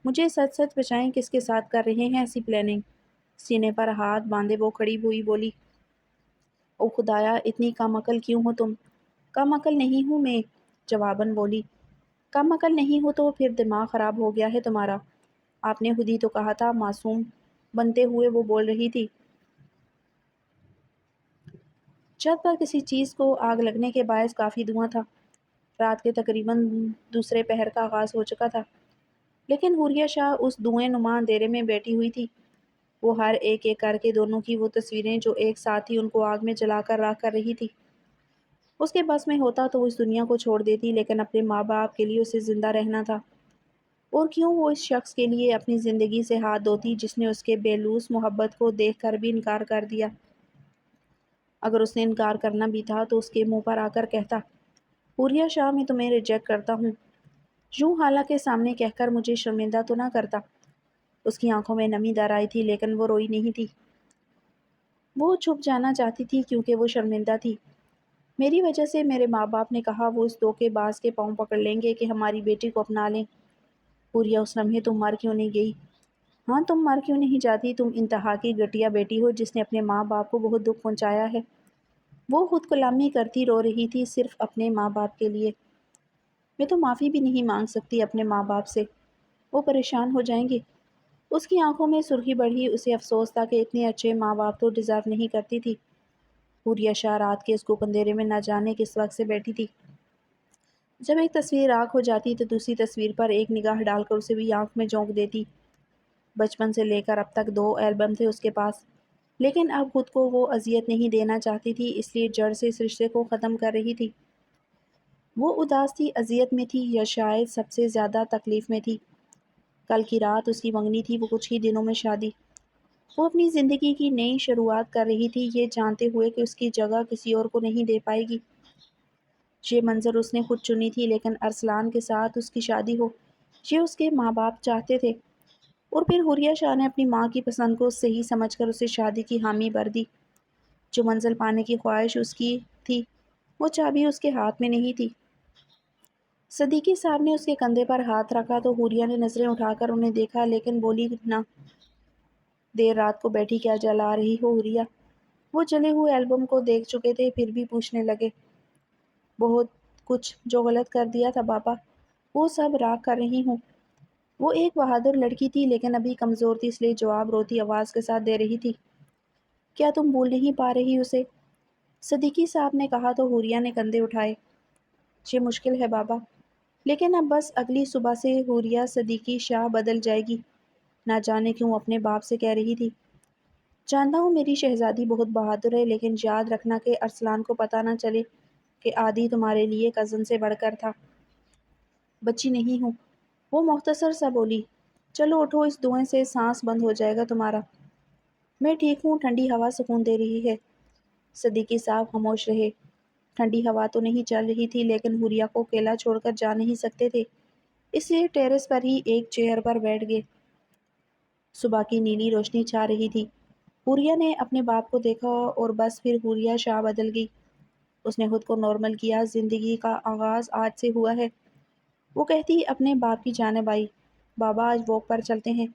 مجھے سچ سچ بتائیں کس کے ساتھ کر رہے ہیں ایسی پلاننگ؟ سینے پر ہاتھ باندھے وہ کھڑی ہوئی بولی۔ او خدایا، اتنی کم عقل کیوں ہو تم؟ کم عقل نہیں ہوں میں، جواباً بولی۔ کم عقل نہیں ہو تو پھر دماغ خراب ہو گیا ہے تمہارا۔ آپ نے خود ہی تو کہا تھا، معصوم بنتے ہوئے وہ بول رہی تھی۔ چھت پر کسی چیز کو آگ لگنے کے باعث کافی دھواں تھا۔ رات کے تقریباً دوسرے پہر کا آغاز ہو چکا تھا، لیکن حوریہ شاہ اس دھوئیں نما اندھیرے میں بیٹھی ہوئی تھی۔ وہ ہر ایک ایک کر کے دونوں کی وہ تصویریں جو ایک ساتھ ہی ان کو آگ میں جلا کر راکھ کر رہی تھی۔ اس کے بس میں ہوتا تو وہ اس دنیا کو چھوڑ دیتی، لیکن اپنے ماں باپ کے لیے اسے زندہ رہنا تھا۔ اور کیوں وہ اس شخص کے لیے اپنی زندگی سے ہاتھ دھوتی جس نے اس کے بے لوث محبت کو دیکھ کر بھی انکار کر دیا؟ اگر اس نے انکار کرنا بھی تھا تو اس کے منہ پر آ کر کہتا، حوریہ شاہ میں تمہیں ریجیکٹ کرتا ہوں، یوں حالانکہ سامنے کہہ کر مجھے شرمندہ تو نہ کرتا۔ اس کی آنکھوں میں نمی در آئی تھی لیکن وہ روئی نہیں تھی۔ وہ چھپ جانا چاہتی تھی کیونکہ وہ شرمندہ تھی۔ میری وجہ سے میرے ماں باپ نے کہا وہ اس دھوکے باز کے پاؤں پکڑ لیں گے کہ ہماری بیٹی کو اپنا لیں۔ حوریہ، اس لمحے تم مر کیوں نہیں گئی؟ ہاں، تم مر کیوں نہیں جاتی؟ تم انتہا کی گھٹیا بیٹی ہو جس نے اپنے ماں باپ کو بہت دکھ پہنچایا ہے۔ وہ خود کلامی کرتی رو رہی تھی صرف اپنے ماں باپ کے لیے۔ میں تو معافی بھی نہیں مانگ سکتی اپنے ماں باپ سے، وہ پریشان ہو جائیں گے۔ اس کی آنکھوں میں سرخی بڑھی، اسے افسوس تھا کہ اتنے اچھے ماں باپ تو ڈیزرو نہیں کرتی تھی۔ حوریہ شاہ رات کے اس گھوپ اندھیرے میں نہ جانے کس وقت سے بیٹھی تھی۔ جب ایک تصویر راکھ ہو جاتی تو دوسری تصویر پر ایک نگاہ ڈال کر اسے بھی آنکھ میں جھونک دیتی۔ بچپن سے لے کر اب تک 2 البم تھے اس کے پاس، لیکن اب خود کو وہ اذیت نہیں دینا چاہتی تھی، اس لیے جڑ سے اس رشتے کو ختم کر رہی تھی۔ وہ اداس تھی، اذیت میں تھی، یا شاید سب سے زیادہ تکلیف میں تھی۔ کل کی رات اس کی منگنی تھی، وہ کچھ ہی دنوں میں شادی۔ وہ اپنی زندگی کی نئی شروعات کر رہی تھی، یہ جانتے ہوئے کہ اس کی جگہ کسی اور کو نہیں دے پائے گی۔ یہ منظر اس نے خود چنی تھی، لیکن ارسلان کے ساتھ اس کی شادی ہو، یہ اس کے ماں باپ چاہتے تھے۔ اور پھر حوریہ شاہ نے اپنی ماں کی پسند کو صحیح سمجھ کر اسے شادی کی حامی بھر دی۔ جو منزل پانے کی خواہش اس کی تھی، وہ چابی اس کے ہاتھ میں نہیں تھی۔ صدیقی صاحب نے اس کے کندھے پر ہاتھ رکھا تو حوریہ نے نظریں اٹھا کر انہیں دیکھا، لیکن بولی نہ۔ دیر رات کو بیٹھی کیا جلا رہی ہو حوریہ؟ وہ جلے ہوئے البم کو دیکھ چکے تھے، پھر بھی پوچھنے لگے۔ بہت کچھ جو غلط کر دیا تھا بابا، وہ سب راکھ کر رہی ہوں۔ وہ ایک بہادر لڑکی تھی، لیکن ابھی کمزور تھی، اس لیے جواب روتی آواز کے ساتھ دے رہی تھی۔ کیا تم بھول نہیں پا رہی اسے؟ صدیقی صاحب نے کہا تو حوریہ نے کندھے اٹھائے۔ یہ مشکل ہے بابا، لیکن اب بس اگلی صبح سے حوریہ صدیقی شاہ بدل جائے گی۔ نہ جانے کیوں اپنے باپ سے کہہ رہی تھی۔ جانتا ہوں میری شہزادی بہت بہادر ہے، لیکن یاد رکھنا کہ ارسلان کو پتہ نہ چلے کہ عادی تمہارے لیے کزن سے بڑھ کر تھا۔ بچی نہیں ہوں، وہ مختصر سا بولی۔ چلو اٹھو، اس دھوئیں سے سانس بند ہو جائے گا تمہارا۔ میں ٹھیک ہوں، ٹھنڈی ہوا سکون دے رہی ہے۔ صدیقی صاحب خاموش رہے۔ ٹھنڈی ہوا تو نہیں چل رہی تھی، لیکن حوریہ کو اکیلا چھوڑ کر جا نہیں سکتے تھے، اس لیے ٹیرس پر ہی ایک چیئر پر بیٹھ گئے۔ صبح کی نیلی روشنی چھا رہی تھی۔ حوریہ نے اپنے باپ کو دیکھا اور بس پھر حوریہ شاہ بدل گئی۔ اس نے خود کو نارمل کیا، زندگی کا آغاز آج سے ہوا ہے۔ وہ کہتی اپنے باپ کی جانب آئی۔ بابا آج واک پر چلتے ہیں۔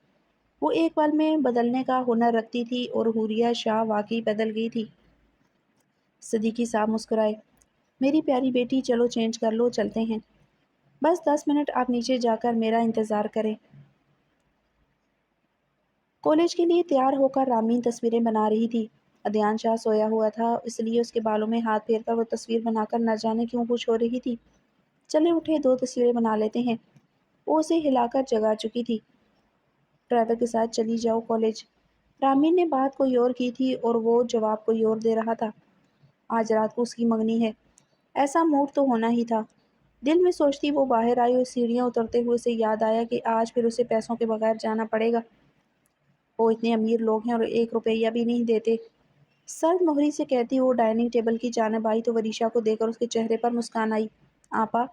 وہ ایک پل میں بدلنے کا ہنر رکھتی تھی اور حوریہ شاہ واقعی بدل گئی تھی۔ صدیقی صاحب مسکرائے۔ میری پیاری بیٹی، چلو چینج کر لو، چلتے ہیں۔ بس 10 منٹ آپ نیچے جا کر میرا انتظار کریں۔ کالج کے لیے تیار ہو کر رامین تصویریں بنا رہی تھی۔ ادیان شاہ سویا ہوا تھا، اس لیے اس کے بالوں میں ہاتھ پھیر کر وہ تصویر بنا کر نہ جانے کیوں خوش ہو رہی تھی۔ چلے اٹھے، 2 تصویریں بنا لیتے ہیں۔ وہ اسے ہلا کر جگا چکی تھی۔ ڈرائیور کے ساتھ چلی جاؤ کالج۔ رامین نے بات کوئی اور کی تھی اور وہ جواب کوئی اور دے رہا تھا۔ آج رات کو اس کی منگنی ہے، ایسا موڈ تو ہونا ہی تھا۔ دل میں سوچتی وہ باہر آئی اور سیڑھیاں اترتے ہوئے اسے یاد آیا کہ آج پھر اسے پیسوں کے بغیر جانا پڑے گا۔ وہ اتنے امیر لوگ ہیں اور 1 روپیہ بھی نہیں دیتے۔ سرد مہری سے کہتی وہ ڈائننگ ٹیبل کی جانب آئی تو وریشا کو دیکھ کر اس کے چہرے پر مسکان آئی۔ آپا،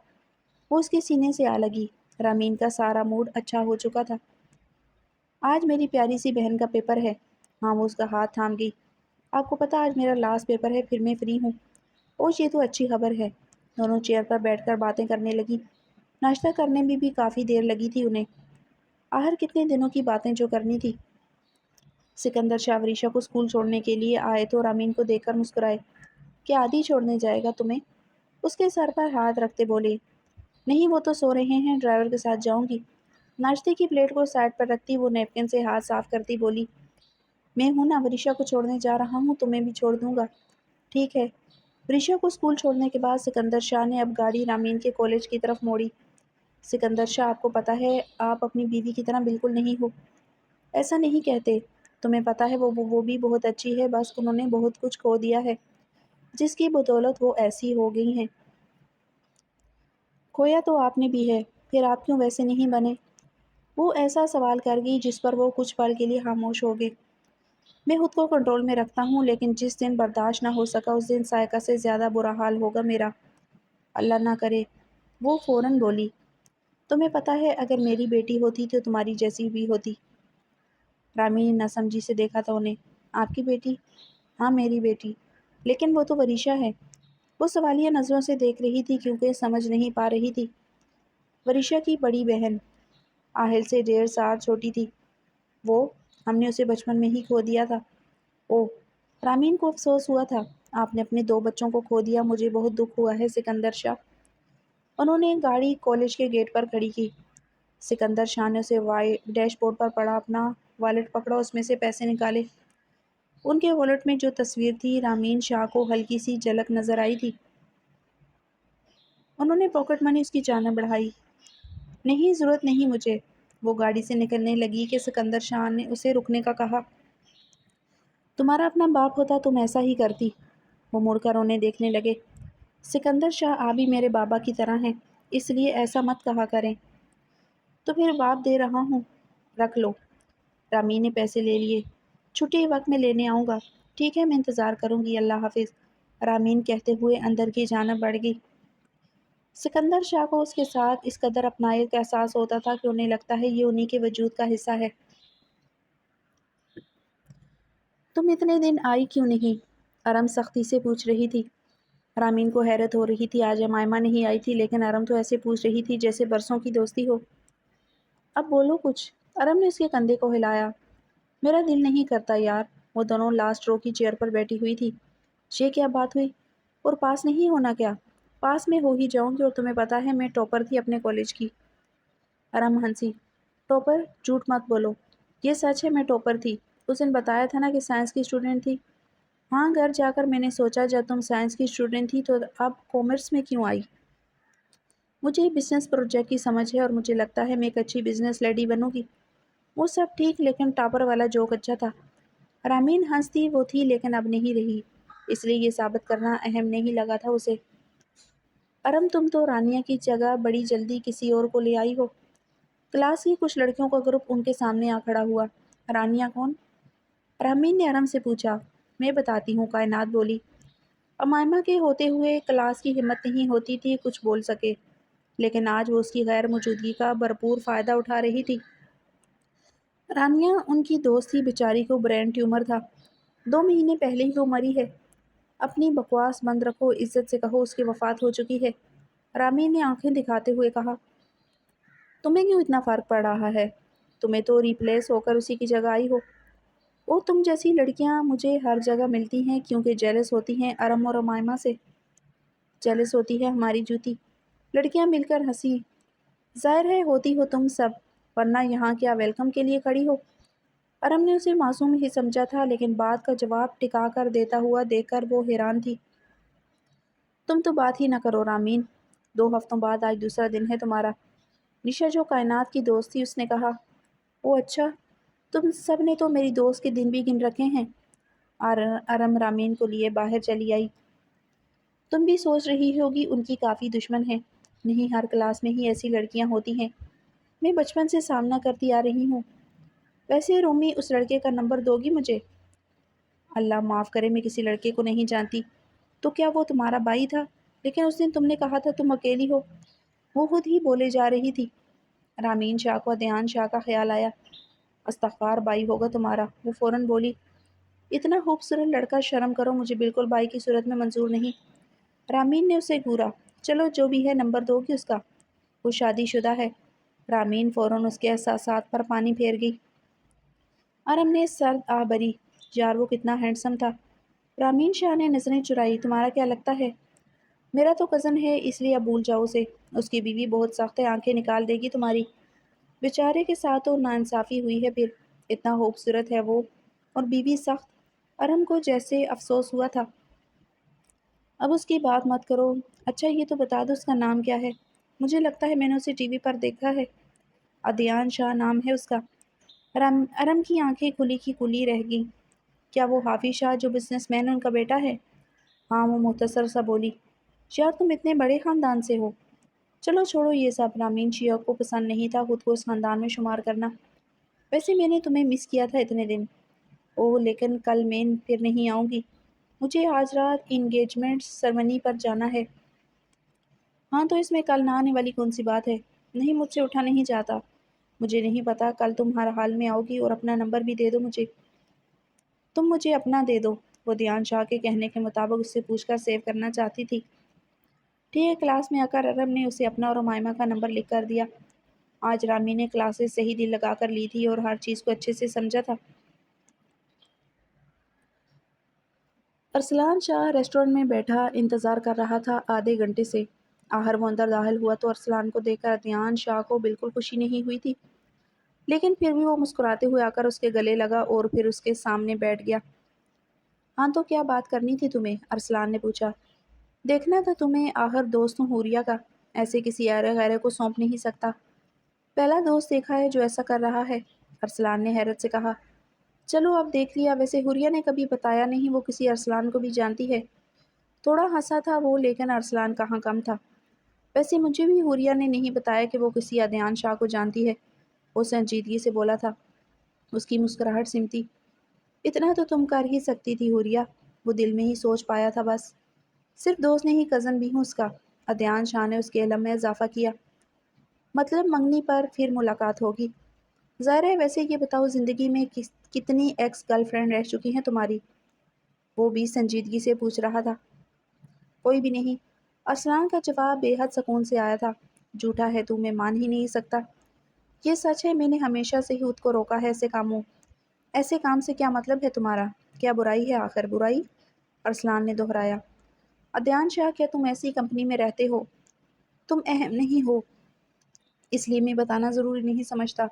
وہ اس کے سینے سے آ لگی۔ رامین کا سارا موڈ اچھا ہو چکا تھا۔ آج میری پیاری سی بہن کا پیپر ہے۔ ہاں، وہ اس کا ہاتھ تھام گئی۔ آپ کو پتہ آج میرا لاسٹ پیپر ہے، پھر میں فری ہوں۔ اوہ، یہ تو اچھی خبر ہے۔ دونوں چیئر پر بیٹھ کر باتیں کرنے لگی۔ ناشتہ کرنے میں بھی کافی دیر لگی تھی انہیں۔ آخر کتنے دنوں کی باتیں جو کرنی تھی۔ سکندر شاہ وریشا کو اسکول چھوڑنے کے لیے آئے تو رامین کو دیکھ کر مسکرائے۔ کیا عادی چھوڑنے جائے گا تمہیں؟ اس کے سر پر ہاتھ رکھتے بولے۔ نہیں، وہ تو سو رہے ہیں، ڈرائیور کے ساتھ جاؤں گی۔ ناشتے کی پلیٹ کو سائڈ پر رکھتی وہ نیپکن سے ہاتھ صاف کرتی بولی۔ میں ہوں نا، وریشا کو چھوڑنے جا رہا ہوں، تمہیں بھی چھوڑ دوں گا۔ ٹھیک ہے۔ وریشا کو اسکول چھوڑنے کے بعد سکندر شاہ نے اب گاڑی رامین کے کالج کی طرف موڑی۔ سکندر شاہ، آپ کو پتہ ہے آپ اپنی بیوی کی طرح بالکل نہیں ہو۔ ایسا نہیں کہتے، تمہیں پتہ ہے وہ بھی بہت اچھی ہے، بس انہوں نے بہت کچھ کھو دیا ہے، جس کی بدولت وہ ایسی ہو گئی ہیں۔ کھویا تو آپ نے بھی ہے، پھر آپ کیوں ویسے نہیں بنے؟ وہ ایسا سوال کر گئی جس پر وہ کچھ پل کے لیے خاموش ہو گئے۔ میں خود کو کنٹرول میں رکھتا ہوں، لیکن جس دن برداشت نہ ہو سکا اس دن سائقہ سے زیادہ برا حال ہوگا میرا۔ اللہ نہ کرے، وہ فوراً بولی۔ تمہیں پتہ ہے اگر میری بیٹی ہوتی تو تمہاری جیسی بھی ہوتی۔ رامین نے ناسمجھی سے دیکھا تھا انہیں۔ آپ کی بیٹی؟ ہاں، میری بیٹی، لیکن وہ تو وریشا ہے۔ وہ سوالیہ نظروں سے دیکھ رہی تھی کیونکہ سمجھ نہیں پا رہی تھی۔ وریشا کی بڑی بہن آہل سے 1.5 سال چھوٹی تھی۔ وہ، ہم نے اسے بچپن میں ہی کھو دیا تھا۔ اوہ، رامین کو افسوس ہوا تھا۔ آپ نے اپنے 2 بچوں کو کھو دیا، مجھے بہت دکھ ہوا ہے سکندر شاہ۔ انہوں نے گاڑی کالج کے گیٹ پر کھڑی کی۔ سکندر شاہ نے اسے ڈیش بورڈ پر پڑا اپنا والیٹ پکڑا، اس میں سے پیسے نکالے۔ ان کے والیٹ میں جو تصویر تھی، رامین شاہ کو ہلکی سی جھلک نظر آئی تھی۔ انہوں نے پاکٹ منی اس کی جانب بڑھائی۔ نہیں، ضرورت نہیں مجھے۔ وہ گاڑی سے نکلنے لگی کہ سکندر شاہ نے اسے رکنے کا کہا۔ تمہارا اپنا باپ ہوتا تم ایسا ہی کرتی۔ وہ مڑ کر انہیں دیکھنے لگے۔ سکندر شاہ آپ بھی میرے بابا کی طرح ہیں، اس لیے ایسا مت کہا کریں۔ تو پھر باپ دے رہا ہوں، رکھ لو۔ رامین نے پیسے لے لیے۔ چھٹی وقت میں لینے آؤں گا۔ ٹھیک ہے، میں انتظار کروں گی، اللہ حافظ، رامین کہتے ہوئے اندر کی جانب بڑھ گئی۔ سکندر شاہ کو اس کے ساتھ اس قدر اپنائیت کا احساس ہوتا تھا کہ انہیں لگتا ہے یہ انہی کے وجود کا حصہ ہے۔ تم اتنے دن آئی کیوں نہیں؟ ارم سختی سے پوچھ رہی تھی۔ رامین کو حیرت ہو رہی تھی، آج امائمہ نہیں آئی تھی لیکن ارم تو ایسے پوچھ رہی تھی جیسے برسوں کی دوستی ہو۔ اب بولو کچھ۔ ارم نے اس کے کندھے کو ہلایا۔ میرا دل نہیں کرتا یار۔ وہ دونوں لاسٹ رو کی چیئر پر بیٹھی ہوئی تھی۔ یہ کیا بات ہوئی؟ اور پاس نہیں ہونا کیا؟ پاس میں ہو ہی جاؤں گی، اور تمہیں پتا ہے میں ٹاپر تھی اپنے کالج کی۔ ارم ہنسی۔ ٹاپر؟ جھوٹ مت بولو۔ یہ سچ ہے، میں ٹاپر تھی۔ اس دن بتایا تھا نا کہ سائنس کی اسٹوڈنٹ تھی۔ ہاں، گھر جا کر میں نے سوچا جب تم سائنس کی اسٹوڈنٹ تھی تو اب کامرس میں کیوں آئی؟ مجھے بزنس پروجیکٹ کی سمجھ ہے اور مجھے لگتا ہے میں ایک اچھی بزنس لیڈی بنوں گی۔ وہ سب ٹھیک، لیکن ٹاپر والا جوک اچھا تھا۔ رامین ہنستی وہ تھی لیکن اب نہیں رہی، اس لیے یہ ثابت کرنا اہم نہیں لگا تھا اسے۔ ارم تم تو رانیہ کی جگہ بڑی جلدی کسی اور کو لے آئی ہو۔ کلاس کی کچھ لڑکیوں کا گروپ ان کے سامنے آ کھڑا ہوا۔ رانیہ کون؟ رامین نے ارم سے پوچھا۔ میں بتاتی ہوں، کائنات بولی۔ امائمہ کے ہوتے ہوئے کلاس کی ہمت نہیں ہوتی تھی کچھ بول سکے، لیکن آج وہ اس کی غیر موجودگی کا بھرپور فائدہ اٹھا رہی تھی۔ رانیہ ان کی دوست تھی، بیچاری کو برین ٹیومر تھا، 2 مہینے پہلے ہی وہ مری ہے۔ اپنی بکواس بند رکھو، عزت سے کہو اس کی وفات ہو چکی ہے، رامین نے آنکھیں دکھاتے ہوئے کہا۔ تمہیں کیوں اتنا فرق پڑ رہا ہے؟ تمہیں تو ریپلیس ہو کر اسی کی جگہ آئی ہو۔ وہ تم جیسی لڑکیاں مجھے ہر جگہ ملتی ہیں کیونکہ جیلس ہوتی ہیں ارم اور امائمہ سے۔ جیلس ہوتی ہے ہماری جوتی۔ لڑکیاں مل کر ہنسی۔ ظاہر ہے ہوتی ہو تم سب، ورنہ یہاں کیا ویلکم کے لیے کھڑی ہو؟ ارم نے اسے معصوم ہی سمجھا تھا لیکن بات کا جواب ٹکا کر دیتا ہوا دیکھ کر وہ حیران تھی۔ تم تو بات ہی نہ کرو رامین، 2 ہفتوں بعد آج دوسرا دن ہے تمہارا۔ نشا جو کائنات کی دوست تھی اس نے کہا۔ او اچھا، تم سب نے تو میری دوست کے دن بھی گن رکھے ہیں۔ ارم رامین کو لیے باہر چلی آئی۔ تم بھی سوچ رہی ہوگی ان کی کافی دشمن ہیں۔ نہیں، ہر کلاس میں ہی ایسی لڑکیاں ہوتی ہیں، میں بچپن سے سامنا کرتی آ رہی ہوں۔ ویسے رومی، اس لڑکے کا نمبر دو گی مجھے؟ اللہ معاف کرے، میں کسی لڑکے کو نہیں جانتی۔ تو کیا وہ تمہارا بھائی تھا؟ لیکن اس دن تم نے کہا تھا تم اکیلی ہو۔ وہ خود ہی بولے جا رہی تھی۔ رامین شاہ کو دھیان شاہ کا خیال آیا۔ استغفار، بھائی ہوگا تمہارا۔ وہ فوراً بولی۔ اتنا خوبصورت لڑکا، شرم کرو، مجھے بالکل بھائی کی صورت میں منظور نہیں۔ رامین نے اسے گھورا۔ چلو جو بھی ہے، نمبر دو گی اس کا؟ وہ شادی شدہ ہے۔ رامین فوراً اس کے احساسات پر پانی پھیر گئی۔ ارم نے سرد آہ بھری۔ یار وہ کتنا ہینڈسم تھا۔ رامین شاہ نے نظریں چرائی۔ تمہارا کیا لگتا ہے؟ میرا تو کزن ہے، اس لیے اب بھول جاؤ اسے۔ اس کی بیوی بہت سخت ہے، آنکھیں نکال دے گی تمہاری۔ بیچارے کے ساتھ تو ناانصافی ہوئی ہے، پھر اتنا خوبصورت ہے وہ، اور بیوی سخت۔ ارم کو جیسے افسوس ہوا تھا۔ اب اس کی بات مت کرو۔ اچھا یہ تو بتا دو اس کا نام کیا ہے؟ مجھے لگتا ہے میں نے اسے ٹی وی پر دیکھا ہے۔ عدیان شاہ نام ہے اس کا۔ ارم کی آنکھیں کھلی کی کھلی رہ گئیں۔ کیا وہ حافظ شاہ جو بزنس مین ان کا بیٹا ہے؟ ہاں، وہ مختصر سا بولی۔ یار تم اتنے بڑے خاندان سے ہو۔ چلو چھوڑو یہ سب، رامین شیعہ کو پسند نہیں تھا خود کو اس خاندان میں شمار کرنا۔ ویسے میں نے تمہیں مس کیا تھا اتنے دن۔ اوہ لیکن کل میں پھر نہیں آؤں گی، مجھے آج رات انگیجمنٹ سرمنی پر جانا ہے۔ ہاں تو اس میں کل نہ آنے والی کون سی بات ہے؟ نہیں، مجھ سے اٹھا نہیں جاتا۔ مجھے نہیں پتا، کل تم ہر حال میں آؤ گی، اور اپنا نمبر بھی دے دو مجھے۔ تم مجھے اپنا دے دو، وہ دھیان شاہ کے کہنے کے مطابق اس سے پوچھ کر سیو کرنا چاہتی تھی۔ ٹھیک ہے، کلاس میں آ کر ارم نے اسے اپنا اور امائمہ کا نمبر لکھ کر دیا۔ آج رامی نے کلاسز صحیح دل لگا کر لی تھی اور ہر چیز کو اچھے سے سمجھا تھا۔ ارسلان شاہ ریسٹورنٹ میں بیٹھا انتظار کر رہا تھا آدھے گھنٹے سے۔ آخر وہ اندر داخل ہوا تو ارسلان کو دیکھ کر دھیان شاہ کو بالکل خوشی نہیں ہوئی تھی، لیکن پھر بھی وہ مسکراتے ہوئے آ کر اس کے گلے لگا اور پھر اس کے سامنے بیٹھ گیا۔ ہاں تو کیا بات کرنی تھی تمہیں؟ ارسلان نے پوچھا۔ دیکھنا تھا تمہیں، آخر دوست ہوں حوریہ کا، ایسے کسی ایرے غیرے کو سونپ نہیں سکتا۔ پہلا دوست دیکھا ہے جو ایسا کر رہا ہے، ارسلان نے حیرت سے کہا۔ چلو اب دیکھ لیا، ویسے حوریہ نے کبھی بتایا نہیں وہ کسی ارسلان کو بھی جانتی ہے۔ تھوڑا ہنسا تھا وہ، لیکن ارسلان کہاں کم تھا۔ ویسے مجھے بھی حوریہ نے نہیں بتایا کہ وہ کسی عدنان شاہ کو جانتی ہے، وہ سنجیدگی سے بولا تھا۔ اس کی مسکراہٹ سمٹی۔ اتنا تو تم کر ہی سکتی تھی حوریہ، وہ دل میں ہی سوچ پایا تھا بس۔ صرف دوست نہیں، کزن بھی ہوں اس کا، عدنان شاہ نے اس کے علم میں اضافہ کیا۔ مطلب منگنی پر پھر ملاقات ہوگی۔ ظاہر ہے، ویسے یہ بتاؤ زندگی میں کتنی ایکس گرل فرینڈ رہ چکی ہیں تمہاری؟ وہ بھی سنجیدگی سے پوچھ رہا تھا۔ کوئی بھی نہیں، ارسلان کا جواب بے حد سکون سے آیا تھا۔ جھوٹا ہے تو میں مان ہی نہیں سکتا۔ یہ سچ ہے، میں نے ہمیشہ سے ہی خود کو روکا ہے ایسے کاموں۔ ایسے کام سے کیا مطلب ہے تمہارا؟ کیا برائی ہے آخر؟ برائی؟ ارسلان نے دہرایا۔ عدنان شاہ، کیا تم ایسی کمپنی میں رہتے ہو؟ تم اہم نہیں ہو، اس لیے میں بتانا ضروری نہیں سمجھتا۔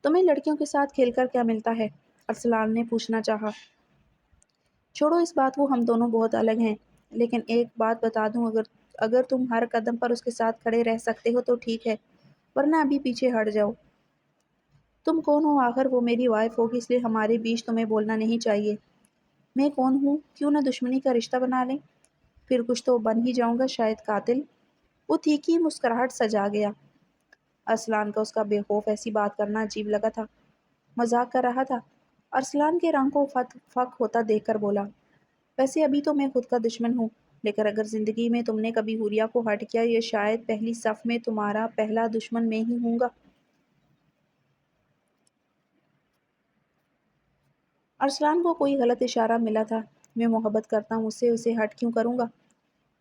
تمہیں لڑکیوں کے ساتھ کھیل کر کیا ملتا ہے؟ ارسلان نے پوچھنا چاہا۔ چھوڑو اس بات کو، ہم دونوں بہت الگ ہیں، لیکن ایک بات بتا دوں، اگر تم ہر قدم پر اس کے ساتھ کھڑے رہ سکتے ہو تو ٹھیک ہے، ورنہ ابھی پیچھے ہٹ جاؤ۔ تم کون ہو آخر؟ وہ میری وائف ہوگی، اس لیے ہمارے بیچ تمہیں بولنا نہیں چاہیے۔ میں کون ہوں؟ کیوں نہ دشمنی کا رشتہ بنا لیں؟ پھر کچھ تو بن ہی جاؤں گا، شاید قاتل۔ وہ تیکھی مسکراہٹ سجا گیا۔ ارسلان کا اس کا بے خوف ایسی بات کرنا عجیب لگا تھا۔ مذاق کر رہا تھا؟ ارسلان کے رنگ کو فک ہوتا دیکھ کر بولا۔ ویسے ابھی تو میں خود کا دشمن ہوں، لیکن اگر زندگی میں تم نے کبھی حوریہ کو ہرٹ کیا، یہ شاید پہلی صف میں تمہارا پہلا دشمن میں ہی ہوں گا۔ ارسلان کو کوئی غلط اشارہ ملا تھا۔ میں محبت کرتا ہوں اس سے، اسے ہرٹ کیوں کروں گا؟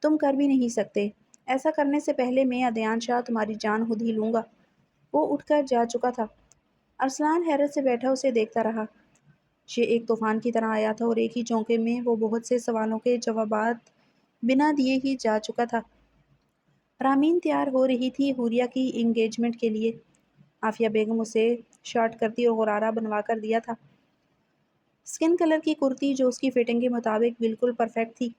تم کر بھی نہیں سکتے۔ ایسا کرنے سے پہلے میں عدنان شاہ تمہاری جان خود ہی لوں گا۔ وہ اٹھ کر جا چکا تھا۔ ارسلان حیرت سے بیٹھا اسے دیکھتا رہا۔ یہ ایک طوفان کی طرح آیا تھا اور ایک ہی جھونکے میں وہ بہت سے سوالوں کے جوابات بنا دیے ہی جا چکا تھا۔ رامین تیار ہو رہی تھی حوریہ کی انگیجمنٹ کے لیے۔ عافیہ بیگم اسے شارٹ کرتی اور غرارہ بنوا کر دیا تھا۔ اسکن کلر کی کرتی جو اس کی فٹنگ کے مطابق بالکل پرفیکٹ تھی،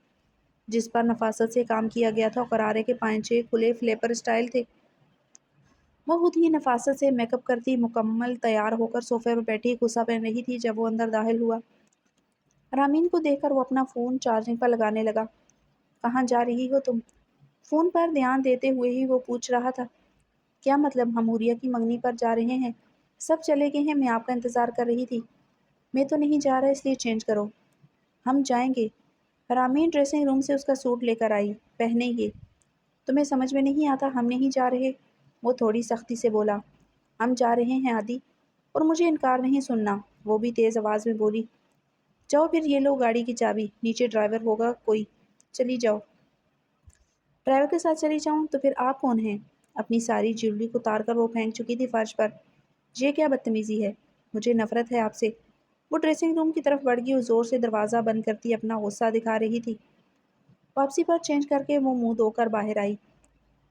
جس پر نفاست سے کام کیا گیا تھا، اور غرارے کے پائنچے کھلے فلیپر سٹائل تھے۔ وہ خود ہی نفاست سے میک اپ کرتی مکمل تیار ہو کر صوفے پر بیٹھی غصہ پہن رہی تھی جب وہ اندر داخل ہوا۔ رامین کو دیکھ کر وہ اپنا فون چارجنگ پر لگانے لگا۔ کہاں جا رہی ہو تم؟ فون پر دھیان دیتے ہوئے ہی وہ پوچھ رہا تھا۔ کیا مطلب؟ ہم حوریہ کی منگنی پر جا رہے ہیں، سب چلے گئے ہیں، میں آپ کا انتظار کر رہی تھی۔ میں تو نہیں جا رہا، اس لیے چینج کرو۔ ہم جائیں گے۔ رامین ڈریسنگ روم سے اس کا سوٹ لے کر آئی۔ پہنیں گے؟ تمہیں سمجھ میں نہیں آتا؟ ہم نہیں جا رہے، وہ تھوڑی سختی سے بولا۔ ہم جا رہے ہیں عادی، اور مجھے انکار نہیں سننا، وہ بھی تیز آواز میں بولی۔ جاؤ پھر، یہ لو گاڑی کی چابی، نیچے ڈرائیور ہوگا کوئی، چلی جاؤ۔ ڈرائیور کے ساتھ چلی جاؤں تو پھر آپ کون ہیں؟ اپنی ساری جیولری کو اتار کر وہ پھینک چکی تھی فرش پر۔ یہ کیا بدتمیزی ہے؟ مجھے نفرت ہے آپ سے۔ وہ ڈریسنگ روم کی طرف بڑھ گئی اور زور سے دروازہ بند کرتی اپنا غصہ دکھا رہی تھی۔ واپسی پر چینج کر کے وہ منہ دھو کر باہر آئی۔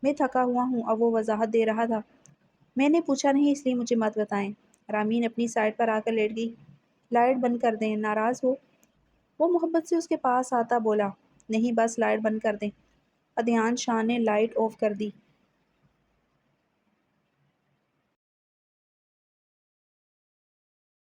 میں تھکا ہوا ہوں، اب وہ وضاحت دے رہا تھا۔ میں نے پوچھا نہیں، اس لیے مجھے مت بتائیں۔ رامین اپنی سائڈ پر آ کر لیٹ گئی۔ لائٹ بند کر دیں، ناراض ہو؟ وہ محبت سے اس کے پاس آتا بولا۔ نہیں، بس لائٹ بند کر دیں۔ عدنان شاہ نے لائٹ آف کر دی۔